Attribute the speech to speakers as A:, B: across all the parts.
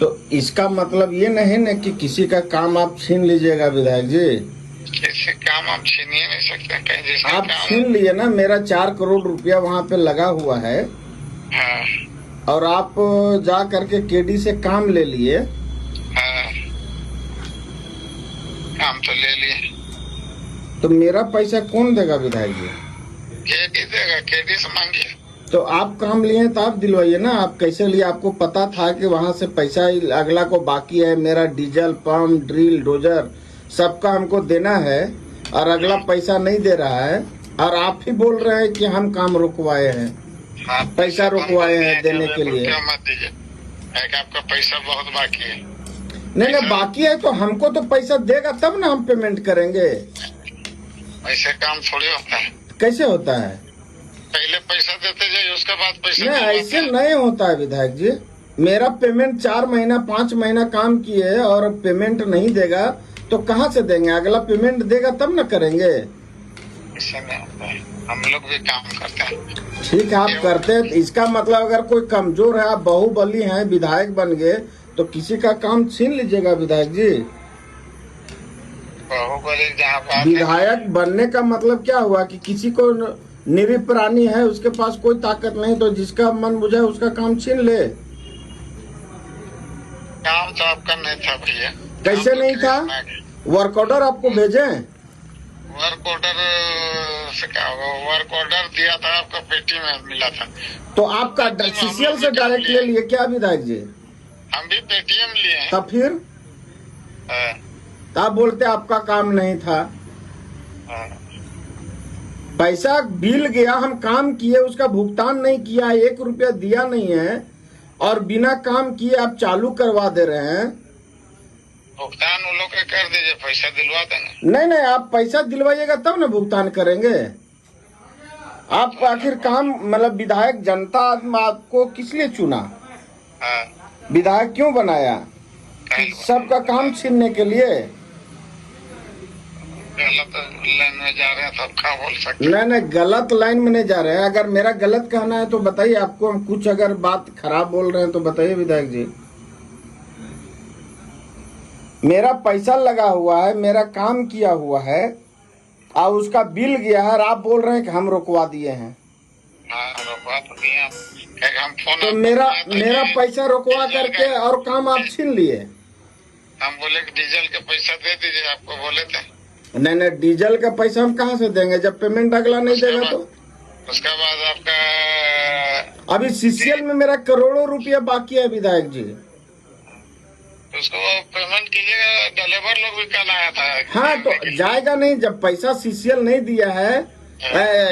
A: तो इसका मतलब ये नहीं ना कि किसी का काम आप छीन लीजिएगा विधायक जी।
B: किसी काम आप छीन ही नहीं सकते कहीं, जिसका
A: आप
B: काम।
A: छीन लिए ना, मेरा 4 करोड़ रुपया वहाँ पे लगा हुआ है
B: हाँ
A: और आप जा करके केडी से काम ले लिए।
B: हाँ, काम तो ले लिए।
A: तो मेरा पैसा कौन देगा विधायक जी?
B: केडी देगा, केडी से मांगिए।
A: तो आप काम लिए तो आप दिलवाइए ना। आप कैसे लिए? आपको पता था कि वहाँ से पैसा अगला को बाकी है, मेरा डीजल पंप ड्रिल डोजर सबका हमको देना है और अगला पैसा नहीं दे रहा है और आप ही बोल रहे हैं कि हम काम रुकवाए हैं।
B: हाँ,
A: पैसा रुकवाए हैं देने के लिए।
B: क्या मत दीजिए, आपका पैसा बहुत बाकी है।
A: नहीं बाकी है तो हमको तो पैसा देगा तब ना हम पेमेंट करेंगे।
B: ऐसे काम थोड़ी होता है।
A: कैसे होता है?
B: पहले पैसा देते जाइए, उसके बाद पैसा
A: नहीं ऐसे नहीं होता है विधायक जी। मेरा पेमेंट 4 महीना 5 महीना काम किए और पेमेंट नहीं देगा तो कहाँ से देंगे? अगला पेमेंट देगा तब ना करेंगे।
B: ऐसा नहीं होता है, हम लोग भी काम करते हैं।
A: ठीक है आप करते हैं, इसका मतलब अगर कोई कमजोर है, आप बाहुबली हैं, विधायक बन गए तो किसी का काम छीन लीजिएगा विधायक जी।
B: बाहुबली जहाँ बात
A: विधायक बनने का मतलब क्या हुआ कि किसी को निरीह प्राणी है, उसके पास कोई ताकत नहीं तो जिसका मन बुझाए उसका काम छीन ले।
B: काम तो आपका नहीं था भैया।
A: कैसे नहीं था? वर्क ऑर्डर आपको भेजे?
B: वर्क ऑर्डर से क्या होगा? वर्क ऑर्डर दिया था आपका, पेटी में मिला था।
A: तो आपका सीसीएल से डायरेक्ट ले लिए क्या विधायक जी?
B: हम भी पेटीएम लिए हैं।
A: तब फिर
B: हाँ,
A: आप बोलते आपका काम नहीं था।
B: हाँ।
A: पैसा बिल गया, हम काम किए, उसका भुगतान नहीं किया, 1 रुपया दिया नहीं है और बिना काम किए आप चालू करवा दे रहे हैं।
B: भुगतान वो लोग के कर दीजिए, पैसा दिलवा देंगे।
A: नहीं आप पैसा दिलवाइएगा तब ना भुगतान करेंगे। आप आखिर काम मतलब विधायक जनता आपको किस लिए चुना?
B: हाँ,
A: विधायक क्यों बनाया? सबका काम छीनने के लिए।
B: गलत लाइन में जा रहे हैं तो क्या बोल सकते हैं?
A: नहीं गलत लाइन में नहीं जा रहे हैं। अगर मेरा गलत कहना है तो बताइए। आपको हम कुछ अगर बात खराब बोल रहे हैं तो बताइए विधायक जी। मेरा पैसा लगा हुआ है, मेरा काम किया हुआ है और उसका बिल गया है और आप बोल रहे हैं कि हम रुकवा दिए हैं।
B: हाँ, रुकवा तो दिए हम फोन।
A: तो मेरा पैसा रुकवा करके और काम आप छीन लिए।
B: हम बोले कि डीजल के पैसा दे दीजिए, आपको बोले थे।
A: नहीं डीजल का पैसा हम कहाँ से देंगे जब पेमेंट अगला नहीं देगा तो?
B: उसके बाद आपका
A: अभी सीसीएल में मेरा करोड़ों रुपया बाकी है विधायक जी।
B: उसको पेमेंट कीजिएगा। ड्राइवर लोग भी कल आया था।
A: हाँ तो जाएगा नहीं जब पैसा सीसीएल नहीं दिया है,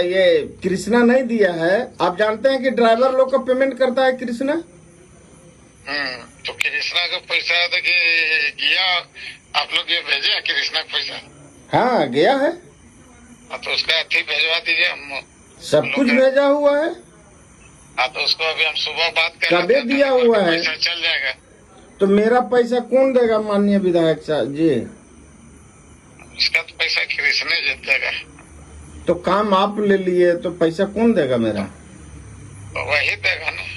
A: ये कृष्णा नहीं दिया है। आप जानते हैं कि ड्राइवर लोग का पेमेंट करता है कृष्णा।
B: तो कृष्णा का पैसा देखिए गया, आप लोग ये भेजे कृष्णा का पैसा?
A: हाँ गया है।
B: तो उसका अथी भेजवा दीजिए। हम
A: सब कुछ भेजा हुआ है।
B: हाँ, तो उसको अभी हम सुबह बात कर
A: कभी दिया हुआ है।
B: पैसा चल जाएगा।
A: तो मेरा पैसा कौन देगा माननीय विधायक साहब जी?
B: उसका तो पैसा कृष्णा जीत देगा।
A: तो काम आप ले लिए तो पैसा कौन देगा मेरा?
B: तो वही देगा ना।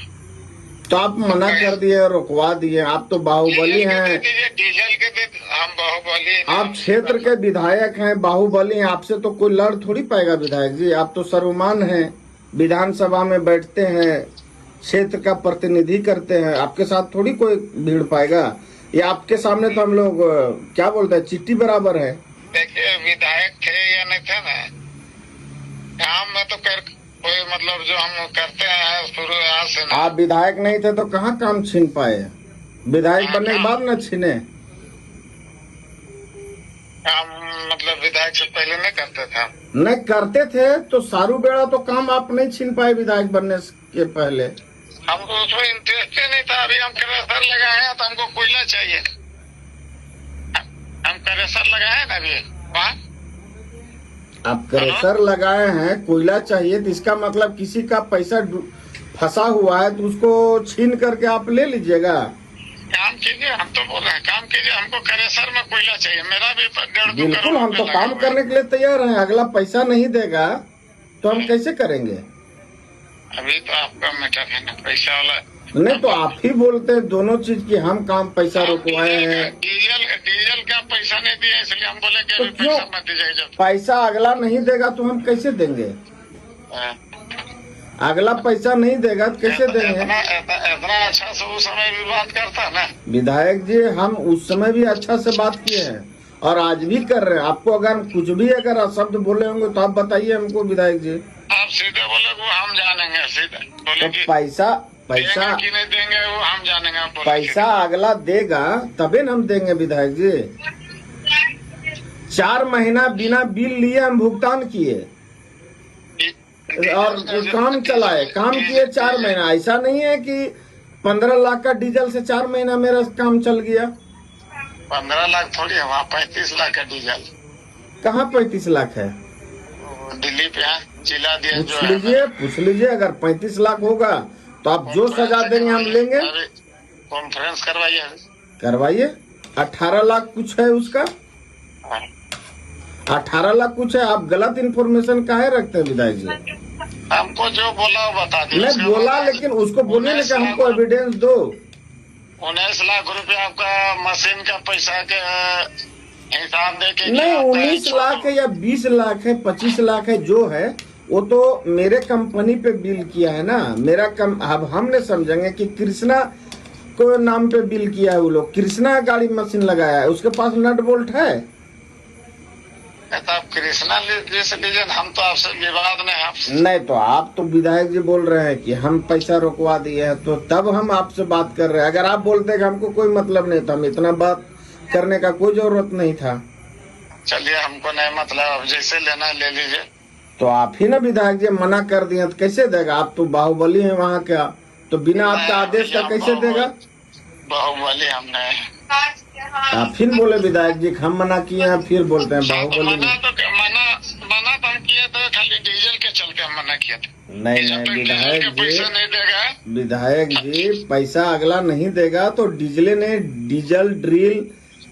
A: तो आप मना कर दिए, रुकवा दिए। आप तो बाहुबली हैं।
B: डीजल के दे, हम बाहुबली। आप
A: क्षेत्र के विधायक हैं, बाहुबली हैं। आपसे तो कोई लड़ थोड़ी पाएगा विधायक जी। आप तो सर्वमान्य हैं, विधानसभा में बैठते हैं, क्षेत्र का प्रतिनिधि करते हैं। आपके साथ थोड़ी कोई भीड़ पाएगा। ये आपके सामने तो हम लोग क्या बोलते हैं, चिट्ठी बराबर है।
B: देखिए, विधायक थे या नहीं थे ना, काम में तो कोई मतलब जो हम करते हैं शुरू यहाँ से ना।
A: आप विधायक नहीं थे तो कहाँ काम छीन पाए? विधायक बनने के बाद न छीने।
B: काम मतलब विधायक से पहले नहीं करते थे?
A: नहीं करते थे तो सारू बेड़ा तो काम आप नहीं छीन पाए विधायक बनने के पहले।
B: हमको उसमें इंटरेस्ट ही नहीं था। अभी हम क्रेशर लगाए हैं तो हमको कोयला चाहिए। हम क्रेशर लगाए हैं ना अभी वहाँ।
A: आप क्रेशर लगाए हैं, कोयला चाहिए तो इसका मतलब किसी का पैसा फंसा हुआ है तो उसको छीन करके आप ले लीजिएगा।
B: काम कीजिए, हम तो बोल रहे हैं काम कीजिए। हमको क्रेशर में कोयला चाहिए। मेरा भी 1.5-2
A: बिल्कुल,
B: करोड़
A: हम तो काम करने के लिए तैयार हैं। अगला पैसा नहीं देगा तो हम कैसे करेंगे?
B: अभी तो आपका मैटर है ना, पैसा वाला
A: नहीं तो आप ही बोलते हैं दोनों चीज की हम काम पैसा रुकवाए हैं।
B: डीजल का पैसा नहीं दिया इसलिए हम बोले कि
A: तो
B: अभी
A: क्यों?
B: पैसा मत दीजिए जब
A: पैसा अगला नहीं देगा तो हम कैसे देंगे?
B: हाँ।
A: अगला पैसा नहीं देगा तो कैसे देंगे?
B: इतना अच्छा से उस समय भी बात करता ना।
A: विधायक जी हम उस समय भी अच्छा से बात किए हैं और आज भी कर रहे हैं। आपको अगर कुछ भी अगर अशब्द बोले होंगे तो आप बताइए हमको विधायक जी।
B: आप सीधे बोले वो हम जानेंगे, सीधे बोले
A: तो
B: कि
A: पैसा
B: देंगे कि नहीं देंगे वो हम जानेंगे। आप बोले
A: पैसा अगला देगा तबे न हम देंगे विधायक जी। 4 महीना बिना बिल लिए हम भुगतान किए और काम चलाए, काम किए 4 महीना। ऐसा नहीं है कि 15 लाख का डीजल से 4 महीना मेरा काम चल गया।
B: 15 लाख थोड़ी है, वहाँ 35 लाख का डीजल।
A: कहाँ 35 लाख है?
B: दिल्ली पे है, जिला दिया जो
A: पूछ
B: है।
A: लीजिए, पूछ लीजिए। अगर 35 लाख होगा तो आप जो सजा देंगे हम लेंगे।
B: कॉन्फ्रेंस करवाइए,
A: करवाइए। 18 लाख कुछ है उसका, 18 लाख कुछ है। आप गलत इन्फॉर्मेशन काहे रखते हैं विधायक जी?
B: हमको जो बोला वो बता दिया।
A: मैं बोला लेकिन उसको बोलिए ना कि हमको एविडेंस दो।
B: 19 लाख रुपए आपका मशीन का पैसा के हिसाब दे के
A: नहीं 19 लाख है या 20 लाख है 25 लाख है जो है वो तो मेरे कंपनी पे बिल किया है ना। मेरा अब हमने समझेंगे कि कृष्णा को नाम पे बिल किया है वो लोग। कृष्णा गाड़ी मशीन लगाया है, उसके पास नट बोल्ट है।
B: आप कृष्णा जैसे लीजिए, हम तो आपसे विवाद में आपसे।
A: नहीं तो आप तो विधायक जी बोल रहे हैं कि हम पैसा रोकवा दिए हैं तो तब हम आपसे बात कर रहे हैं। अगर आप बोलते कि हमको कोई मतलब नहीं था, हम इतना बात करने का कोई जरूरत नहीं था।
B: चलिए हमको नहीं मतलब, अब जैसे लेना है ले लीजिए।
A: तो आप ही ना विधायक जी मना कर दिए तो कैसे देगा? आप तो बाहुबली हैं वहाँ का, तो बिना आपका आदेश का कैसे देगा?
B: बाहुबली हमने
A: आप फिर बोले विधायक जी हम मना किए हैं, फिर बोलते हैं बाहुबली
B: मना
A: नहीं।
B: तो हम किए थे, खाली डीजल के चलते हम मना किए थे।
A: नहीं
B: जब तक डीजल
A: विधायक
B: के पैसा
A: जी,
B: नहीं देगा।
A: विधायक जी पैसा अगला नहीं देगा तो डीजल ने डीजल ड्रिल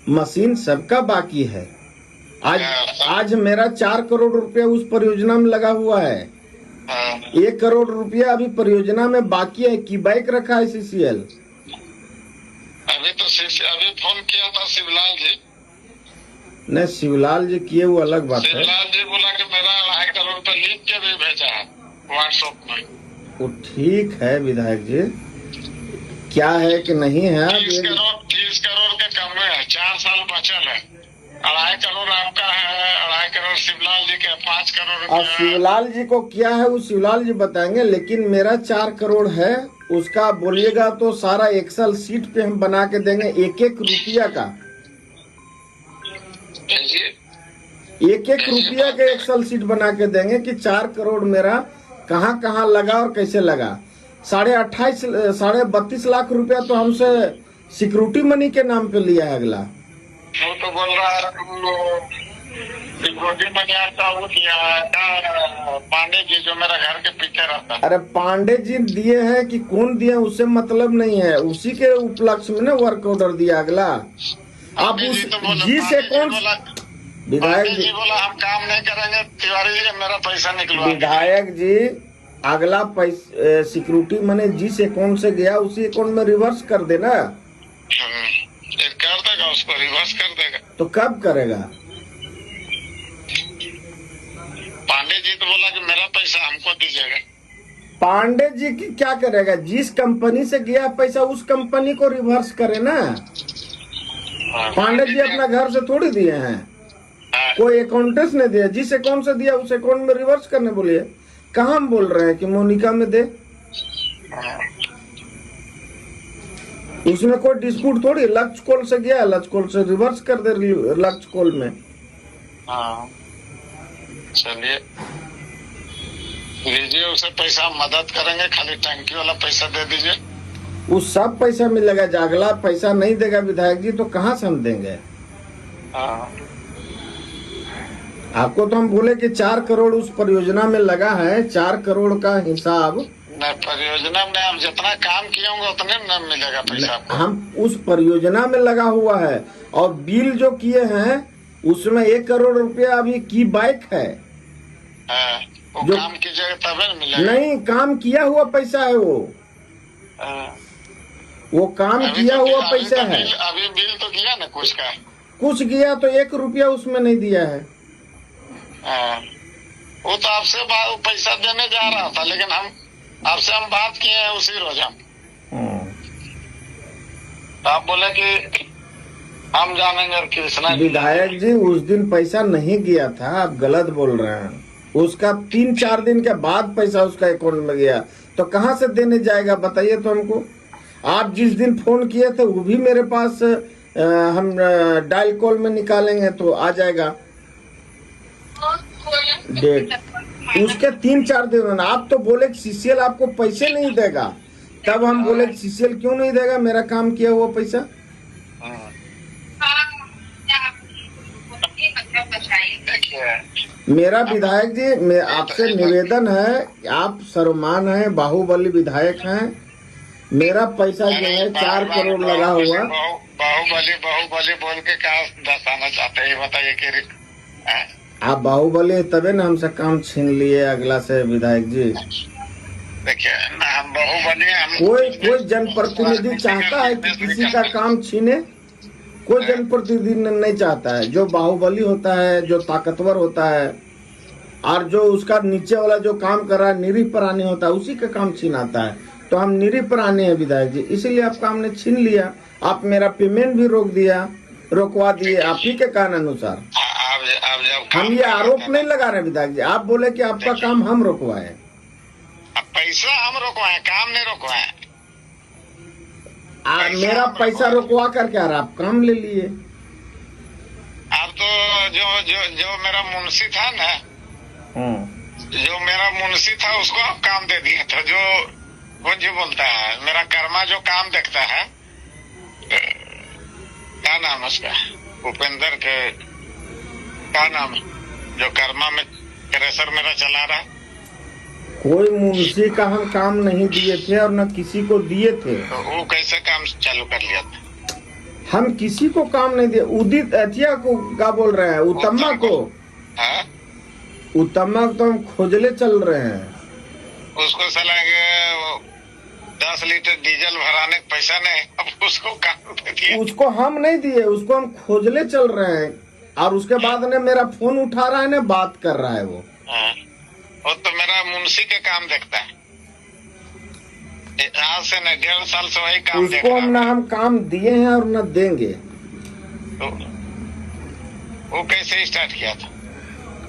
A: मशीन सबका बाकी है। आज मेरा 4 करोड़ रुपया उस परियोजना में लगा हुआ है। 1 करोड़ रुपया अभी परियोजना में बाकी है कि बाइक रखा है CCL।
B: अभी फोन किया था शिवलाल जी।
A: नहीं शिवलाल जी किए वो अलग बात है।
B: शिवलाल जी बोला कि मेरा 2.5 करोड़ रुपए लिख के भी भेजा है व्हाट्सएप में।
A: वो ठीक है विधायक जी, क्या है कि नहीं है।
B: 30 करोड़ के कम में है, 4 साल बचल है। 2.5 करोड़ आपका है, 2.5 करोड़ शिवलाल जी के, 5 करोड़
A: और शिवलाल जी को क्या है वो शिवलाल जी बताएंगे। लेकिन मेरा 4 करोड़ है, उसका बोलिएगा तो सारा एक्सेल सीट पे हम बना के देंगे। 1-1 रुपया का, 1-1 रुपया के एक्सेल सीट बना के देंगे कि 4 करोड़ मेरा कहाँ कहाँ लगा और कैसे लगा। 32.5 लाख रुपया तो हमसे सिक्योरिटी मनी के नाम पे लिया है अगला।
B: वो तो बोल रहा है सिक्योरिटी मनी आता वो दिया पांडे जी जो मेरा घर के पीछे रहता।
A: अरे पांडे जी दिए हैं कि कौन दिए उससे मतलब नहीं है, उसी के उपलक्ष्य में ना वर्क ऑर्डर दिया अगला। आप उस जी से कौन विधायक जी
B: बोला हम काम नहीं करेंगे, तिवारी जी मेरा पैसा निकलवा।
A: विधायक जी अगला पैसा सिक्योरिटी मनी जिस अकाउंट से गया उसी अकाउंट में रिवर्स कर देना।
B: कर देगा, उसको रिवर्स कर देगा।
A: तो कब करेगा?
B: पांडे जी तो बोला कि मेरा पैसा हमको दीजिएगा।
A: पांडे जी की क्या करेगा? जिस कंपनी से गया पैसा उस कंपनी को रिवर्स करे ना। पांडे जी अपना घर से थोड़ी दिए हैं, कोई अकाउंटेंट ने दिया। जिस अकाउंट से दिया उस अकाउंट में रिवर्स करने बोलिए। कहाँ हम बोल रहे हैं कि मोनिका में दे, उसमें कोई डिस्प्यूट थोड़ी। लक्ष्य कॉल से गया, लक्ष्य कॉल से रिवर्स कर दे लक्ष्य कॉल में।
B: हाँ चलिए लीजिए उसे पैसा, मदद करेंगे, खाली टंकी वाला पैसा दे दीजिए।
A: उस सब पैसा मिलेगा। जागला पैसा नहीं देगा विधायक जी तो कहाँ से हम देंगे? आपको तो हम बोले कि 4 करोड़ उस परियोजना में लगा है, 4 करोड़ का हिसाब
B: नहीं परियोजना में हम जितना काम किए होंगे उतने न मिलेगा पैसा आपको।
A: हम उस परियोजना में लगा हुआ है और बिल जो किए हैं उसमें 1 करोड़ रुपया अभी की बाइक है।
B: वो
A: जो
B: काम कीजिएगा तभी न मिलेगा।
A: नहीं काम किया हुआ पैसा है वो। वो काम किया हुआ पैसा है।
B: अभी बिल तो किया ना कुछ का।
A: कुछ किया तो 1 रुपया उसमें नहीं दिया है।
B: हाँ, वो तो आपसे पैसा देने जा रहा था, लेकिन आपसे हम बात किए हैं उसी रोज हम। तो आप बोले कि हम जानेंगे और कृष्णा।
A: विधायक जी उस दिन पैसा नहीं गया था, आप गलत बोल रहे हैं। उसका 3-4 दिन के बाद पैसा उसका अकाउंट में गया, तो कहाँ से देने जाएगा बताइए तो हमको। आप जिस दिन फोन किए थे वो भी मेरे पास हम डायल कॉल में निकालेंगे तो आ जाएगा डेट। उसके 3-4 दिन आप तो बोले कि सीसीएल आपको पैसे नहीं देगा, तब हम बोले कि सीसीएल क्यों नहीं देगा मेरा काम किया हुआ पैसा। मेरा विधायक जी, मैं आपसे निवेदन है, आप सर्वमान हैं, बाहुबली विधायक हैं, मेरा पैसा जो है 4 करोड़ लगा हुआ।
B: बाहुबली बोल के क्या दर्शाना चाहते हैं बताइए कि
A: आप बाहुबली तबे ना हमसे काम छीन लिए अगला से विधायक जी।
B: देखिए हम बाहुबली,
A: कोई जनप्रतिनिधि चाहता है कि किसी का काम छीने? कोई जनप्रतिनिधि नहीं चाहता है। जो बाहुबली होता है, जो ताकतवर होता है, और जो उसका नीचे वाला जो काम कर रहा है निरीह प्राणी होता है, उसी का काम छीनाता है। तो हम निरीह प्राणी हैं विधायक जी, इसीलिए आपका हमने छीन लिया। आप मेरा पेमेंट भी रोकवा दिए आप ही के कारण अनुसार। हम ये आरोप नहीं लगा रहे विधायक जी, आप बोले कि आपका काम हम रोकवाए।
B: पैसा हम रोकवाए, काम नहीं रोकवाए।
A: मेरा पैसा रोकवा कर क्या रहा, आप काम ले लिए।
B: अब तो जो मेरा मुंशी था ना, जो मेरा मुंशी था उसको आप काम दे दिए थे। वो जो बोलता है मेरा कर्मा जो काम देखता है, क्या नाम उसका, उपेंद्र के क्या नाम, जो कर्मा में क्रेशर मेरा चला रहा।
A: कोई मुंशी का हम काम नहीं दिए थे और न किसी को दिए थे।
B: तो वो कैसे काम चालू कर लिया था?
A: हम किसी को काम नहीं दिए। उदित अथिया को क्या बोल रहे हैं, उत्तमा को।
B: हाँ?
A: उत्तमा को तो हम खोजले चल रहे हैं।
B: उसको सलाह 10 लीटर डीजल भराने का पैसा नहीं, अब उसको काम दिया।
A: उसको हम नहीं दिए, उसको हम खोजले चल रहे हैं। और उसके बाद ने मेरा फोन उठा रहा है ना, बात कर रहा है वो।
B: वो तो मेरा मुंशी के काम देखता है। आज से न 1.5 साल से वही काम देख रहा है।
A: उसको हम काम दिए हैं और न देंगे।
B: तो वो कैसे स्टार्ट किया था?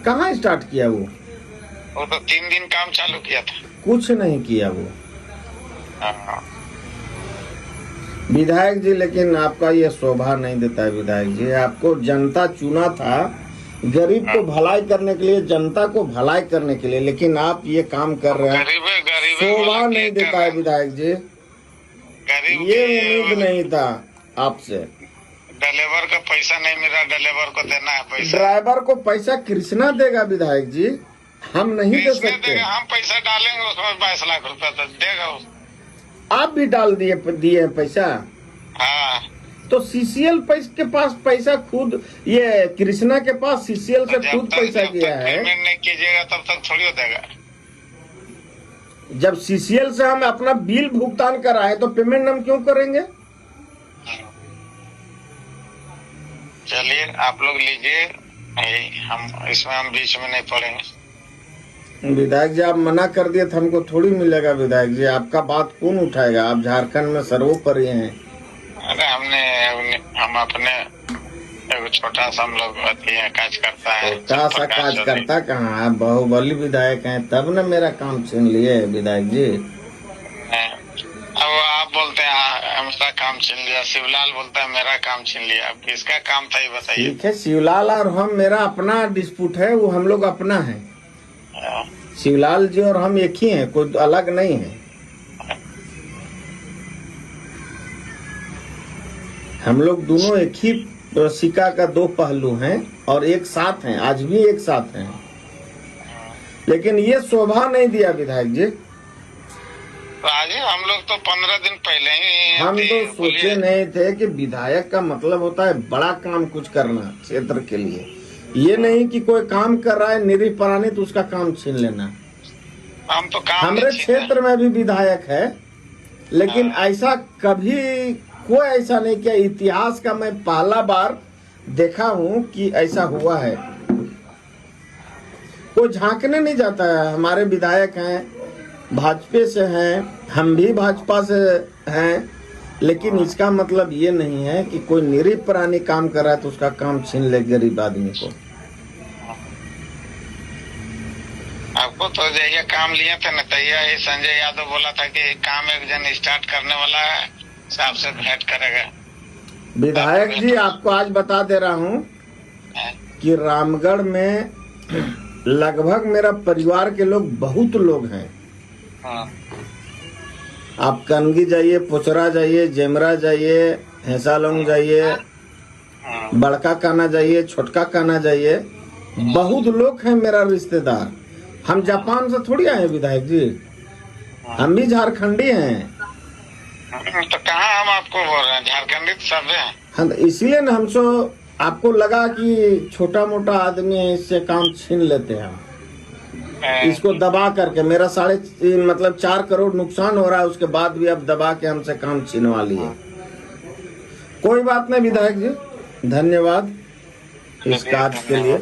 A: कहाँ स्टार्ट किया वो
B: तो 3 दिन काम चालू किया था।
A: कुछ नहीं किया वो
B: हाँ।
A: विधायक जी, लेकिन आपका ये शोभा नहीं देता है विधायक जी। आपको जनता चुना था गरीब को भलाई करने के लिए, जनता को भलाई करने के लिए, लेकिन आप ये काम कर रहे हैं, शोभा नहीं देता है विधायक जी। ये उम्मीद नहीं था आपसे।
B: ड्राइवर का पैसा नहीं मिला, ड्राइवर को देना है पैसा।
A: ड्राइवर को पैसा कृष्णा देगा विधायक जी, हम नहीं दे सकते।
B: हम पैसा डालेंगे उसमें 22 लाख रुपया तो देगा।
A: आप भी डाल दिए पैसा।
B: हाँ,
A: तो सीसीएल के पास पैसा खुद, ये कृष्णा के पास सीसीएल से खुद पैसा गया है।
B: पेमेंट नहीं कीजिएगा तब तक थोड़ी हो देगा।
A: जब सीसीएल से हम अपना बिल भुगतान कराए तो पेमेंट हम क्यों करेंगे?
B: चलिए आप लोग लीजिए, हम इसमें हम बीच में नहीं पड़ेंगे।
A: विधायक जी आप मना कर दिए तो हमको थोड़ी मिलेगा विधायक जी, आपका बात कौन उठाएगा? आप झारखंड में सर्वोपरि हैं।
B: अरे हम अपने एक छोटा सा हम लोग काज करता है।
A: छोटा सा काज करता कहाँ? आप बाहुबली विधायक हैं तब न मेरा काम छीन लिए विधायक जी।
B: अब आप बोलते हैं हमारा काम छीन लिया, शिवलाल बोलता है मेरा काम छीन लिया। अब किसका काम था ये बताइए।
A: ठीक है, शिवलाल और हम, मेरा अपना डिस्प्यूट है, वो हम लोग अपना है। शिवलाल जी और हम एक ही हैं, कोई अलग नहीं है। हम लोग दोनों एक ही सिक्का का 2 पहलू हैं और एक साथ हैं, आज भी एक साथ हैं। लेकिन ये शोभा नहीं दिया विधायक जी।
B: राजीव, हम लोग तो 15 दिन पहले ही
A: हम तो सोचे नहीं थे कि विधायक का मतलब होता है बड़ा काम कुछ करना क्षेत्र के लिए। ये नहीं कि कोई काम कर रहा है निरीह प्राणी तो उसका काम छीन लेना।
B: हम तो काम
A: हमारे क्षेत्र में भी विधायक है, लेकिन ऐसा कभी कोई ऐसा नहीं किया। इतिहास का मैं पहला बार देखा हूं कि ऐसा हुआ है। कोई झांकने नहीं जाता है। हमारे विधायक हैं, भाजपा से हैं, हम भी भाजपा से हैं, लेकिन इसका मतलब ये नहीं है कि कोई निरीह प्राणी काम कर रहा है तो उसका काम छीन ले गरीब आदमी को।
B: आपको तो ये काम लिए थे न, तैया ही संजय यादव बोला था कि काम एक जन स्टार्ट करने वाला है, साहब से भेंट करेगा।
A: विधायक जी आपको आज बता दे रहा हूँ कि रामगढ़ में लगभग मेरा परिवार के लोग बहुत लोग हैं।
B: हाँ।
A: आप कनगी जाइए, पुचरा जाइए, जेमरा जाइए, हेसालोंग जाइए, बड़का काना जाइए, छोटका काना जाइए, बहुत लोग हैं मेरा रिश्तेदार। हम जापान से थोड़ी आए विधायक जी, हम भी झारखंडी हैं।
B: तो कहाँ हम आपको बोल रहे हैं, झारखंडी तो सब है।
A: हाँ, इसलिए ना हमसे आपको लगा कि छोटा मोटा आदमी है, इससे काम छीन लेते हैं हम। इसको दबा करके मेरा 4 करोड़ नुकसान हो रहा है, उसके बाद भी अब दबा के हमसे काम छीनवा लिए। कोई बात नहीं विधायक जी, धन्यवाद इस कार्य के लिए।